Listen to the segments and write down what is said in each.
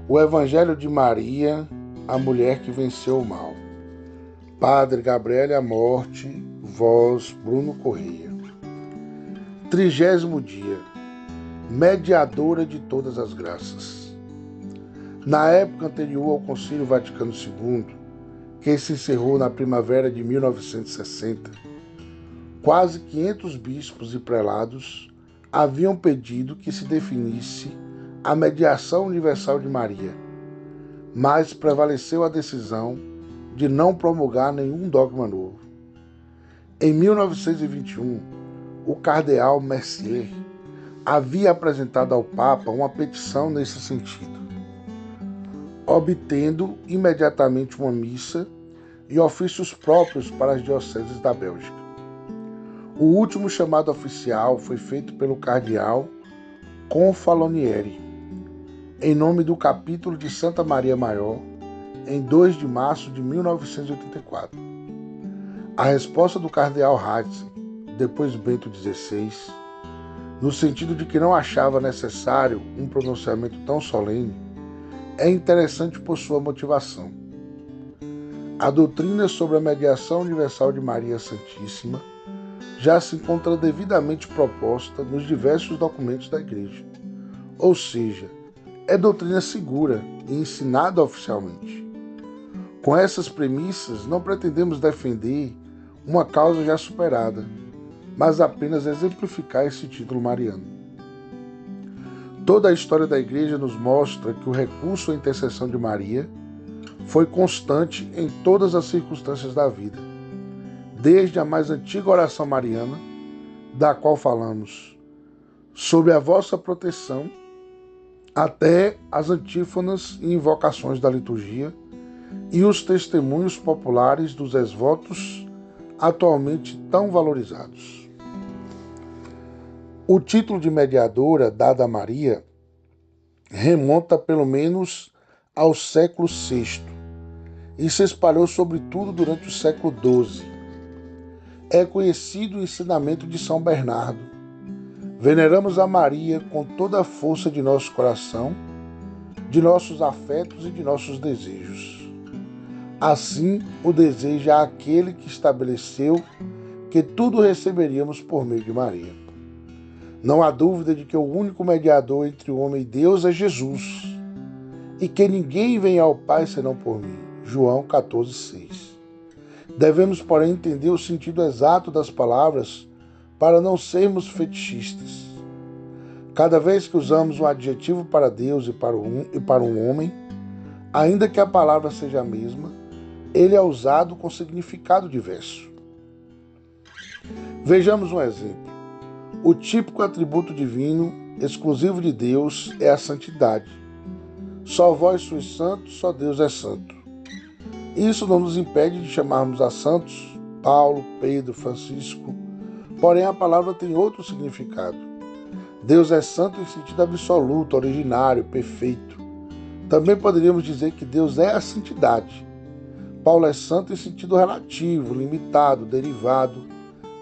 O Evangelho de Maria, a mulher que venceu o mal. Padre Gabriel à morte, voz Bruno Correia. 30º dia. Mediadora de todas as graças. Na época anterior ao Concílio Vaticano II, que se encerrou na primavera de 1960, quase 500 bispos e prelados haviam pedido que se definisse a mediação universal de Maria, mas prevaleceu a decisão de não promulgar nenhum dogma novo. Em 1921, o cardeal Mercier havia apresentado ao Papa uma petição nesse sentido, obtendo imediatamente uma missa e ofícios próprios para as dioceses da Bélgica. O último chamado oficial foi feito pelo cardeal Confalonieri, em nome do capítulo de Santa Maria Maior, em 2 de março de 1984. A resposta do cardeal Ratzinger, depois Bento XVI, no sentido de que não achava necessário um pronunciamento tão solene, é interessante por sua motivação. A doutrina sobre a mediação universal de Maria Santíssima já se encontra devidamente proposta nos diversos documentos da Igreja, ou seja, é doutrina segura e ensinada oficialmente. Com essas premissas, não pretendemos defender uma causa já superada, mas apenas exemplificar esse título mariano. Toda a história da Igreja nos mostra que o recurso à intercessão de Maria foi constante em todas as circunstâncias da vida, desde a mais antiga oração mariana, da qual falamos, sob a vossa proteção, até as antífonas e invocações da liturgia e os testemunhos populares dos ex-votos atualmente tão valorizados. O título de mediadora dado a Maria remonta pelo menos ao século VI e se espalhou sobretudo durante o século XII. É conhecido o ensinamento de São Bernardo. Veneramos a Maria com toda a força de nosso coração, de nossos afetos e de nossos desejos. Assim o deseja aquele que estabeleceu que tudo receberíamos por meio de Maria. Não há dúvida de que o único mediador entre o homem e Deus é Jesus, e que ninguém vem ao Pai senão por mim. João 14,6. Devemos, porém, entender o sentido exato das palavras para não sermos fetichistas. Cada vez que usamos um adjetivo para Deus e para um homem, ainda que a palavra seja a mesma, ele é usado com significado diverso. Vejamos um exemplo. O típico atributo divino, exclusivo de Deus, é a santidade. Só vós sois santos, só Deus é santo. Isso não nos impede de chamarmos a santos Paulo, Pedro, Francisco. Porém, a palavra tem outro significado. Deus é santo em sentido absoluto, originário, perfeito. Também poderíamos dizer que Deus é a santidade. Paulo é santo em sentido relativo, limitado, derivado,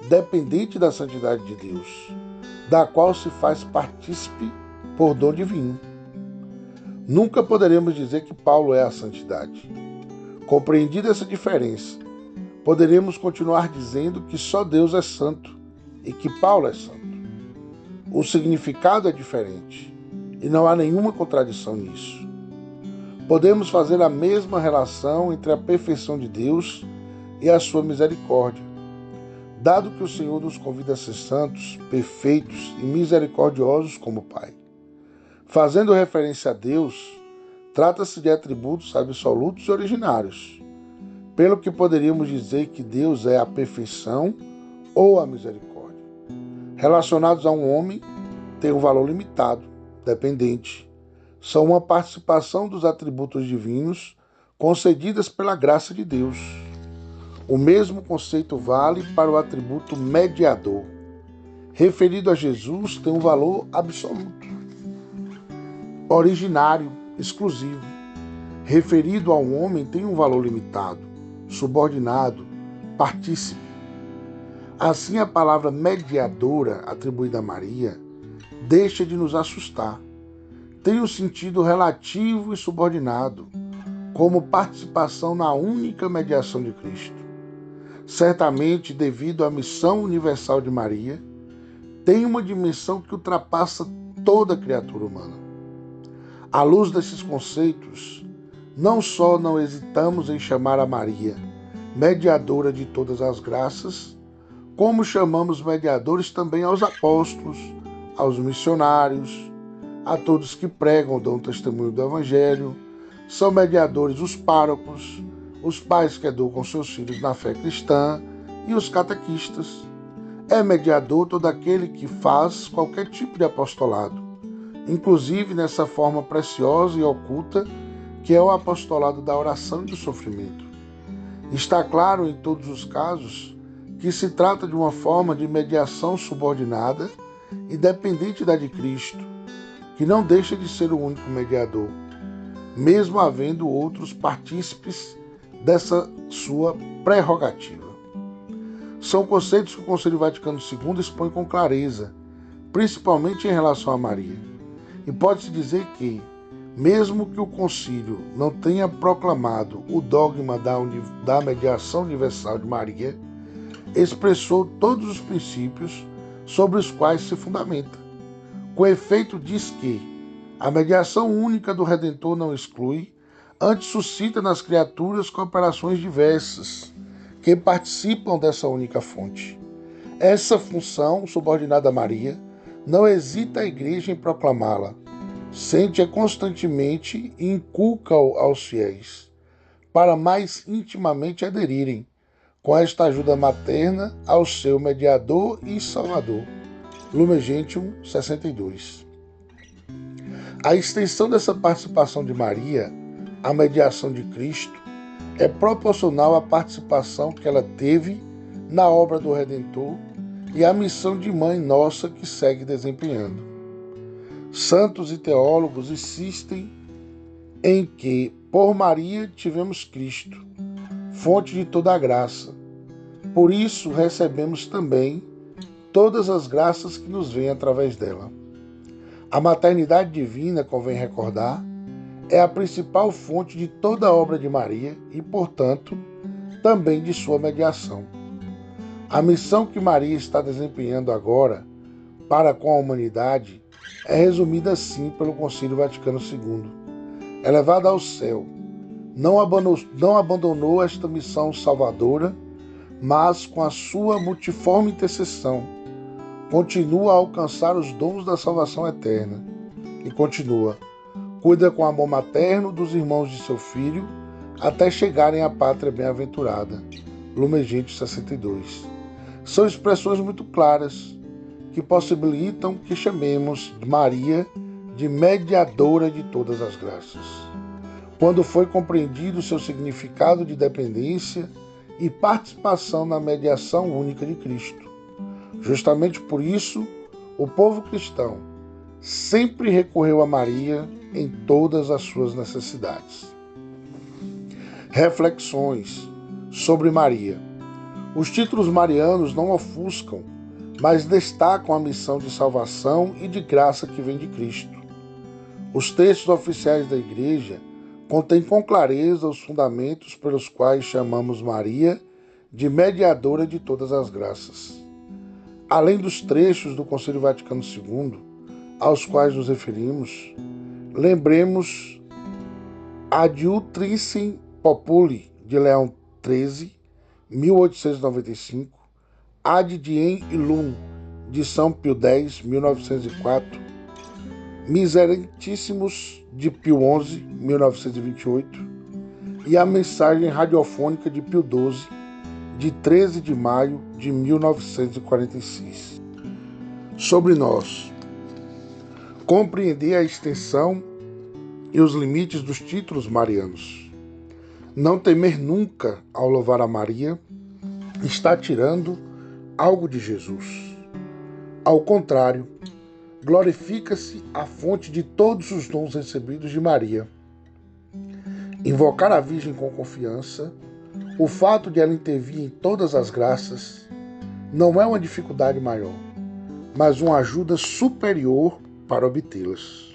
dependente da santidade de Deus, da qual se faz partícipe por dom divino. Nunca poderemos dizer que Paulo é a santidade. Compreendida essa diferença, poderemos continuar dizendo que só Deus é santo e que Paulo é santo. O significado é diferente e não há nenhuma contradição nisso. Podemos fazer a mesma relação entre a perfeição de Deus e a sua misericórdia. Dado que o Senhor nos convida a ser santos, perfeitos e misericordiosos como Pai. Fazendo referência a Deus, trata-se de atributos absolutos e originários, pelo que poderíamos dizer que Deus é a perfeição ou a misericórdia. Relacionados a um homem, têm um valor limitado, dependente. São uma participação dos atributos divinos concedidas pela graça de Deus. O mesmo conceito vale para o atributo mediador. Referido a Jesus, tem um valor absoluto, originário, exclusivo. Referido a um homem, tem um valor limitado, subordinado, partícipe. Assim, a palavra mediadora atribuída a Maria deixa de nos assustar, tem um sentido relativo e subordinado, como participação na única mediação de Cristo. Certamente, devido à missão universal de Maria, tem uma dimensão que ultrapassa toda criatura humana. À luz desses conceitos, não só não hesitamos em chamar a Maria mediadora de todas as graças, como chamamos mediadores também aos apóstolos, aos missionários, a todos que pregam, dão testemunho do Evangelho. São mediadores os párocos, os pais que educam seus filhos na fé cristã e os catequistas. É mediador todo aquele que faz qualquer tipo de apostolado, inclusive nessa forma preciosa e oculta que é o apostolado da oração e do sofrimento. Está claro em todos os casos que se trata de uma forma de mediação subordinada e dependente da de Cristo, que não deixa de ser o único mediador, mesmo havendo outros partícipes dessa sua prerrogativa. São conceitos que o Concílio Vaticano II expõe com clareza, principalmente em relação a Maria. E pode-se dizer que, mesmo que o concílio não tenha proclamado o dogma da mediação universal de Maria, expressou todos os princípios sobre os quais se fundamenta. Com efeito, diz que a mediação única do Redentor não exclui, antes suscita nas criaturas cooperações diversas que participam dessa única fonte. Essa função, subordinada a Maria, não hesita a Igreja em proclamá-la, sente-a constantemente e inculca-a aos fiéis, para mais intimamente aderirem, com esta ajuda materna, ao seu mediador e salvador. Lumen Gentium 62. A extensão dessa participação de Maria à mediação de Cristo é proporcional à participação que ela teve na obra do Redentor e à missão de mãe nossa que segue desempenhando. Santos e teólogos insistem em que, por Maria, tivemos Cristo, fonte de toda a graça. Por isso, recebemos também todas as graças que nos vêm através dela. A maternidade divina, convém recordar, é a principal fonte de toda a obra de Maria e, portanto, também de sua mediação. A missão que Maria está desempenhando agora para com a humanidade é resumida assim pelo Concílio Vaticano II. Elevada ao céu, não abandonou esta missão salvadora, mas com a sua multiforme intercessão, continua a alcançar os dons da salvação eterna. E continua, cuida com amor materno dos irmãos de seu Filho, até chegarem à pátria bem-aventurada. Lumen Gentium 62. São expressões muito claras, que possibilitam que chamemos Maria de mediadora de todas as graças. Quando foi compreendido seu significado de dependência e participação na mediação única de Cristo. Justamente por isso, o povo cristão sempre recorreu a Maria em todas as suas necessidades. Reflexões sobre Maria. Os títulos marianos não ofuscam, mas destacam a missão de salvação e de graça que vem de Cristo. Os textos oficiais da Igreja contêm com clareza os fundamentos pelos quais chamamos Maria de mediadora de todas as graças. Além dos trechos do Concílio Vaticano II, aos quais nos referimos, lembremos Ad Utricem Populi, de Leão XIII, 1895, Ad Diem Illum, de São Pio X, 1904, Miserentíssimos, de Pio XI, 1928, e a Mensagem Radiofônica de Pio XII, de 13 de maio de 1946. Sobre nós. Compreender a extensão e os limites dos títulos marianos. Não temer nunca ao louvar a Maria está tirando algo de Jesus. Ao contrário, glorifica-se a fonte de todos os dons recebidos de Maria. Invocar a Virgem com confiança, o fato de ela intervir em todas as graças, não é uma dificuldade maior, mas uma ajuda superior para obtê-las.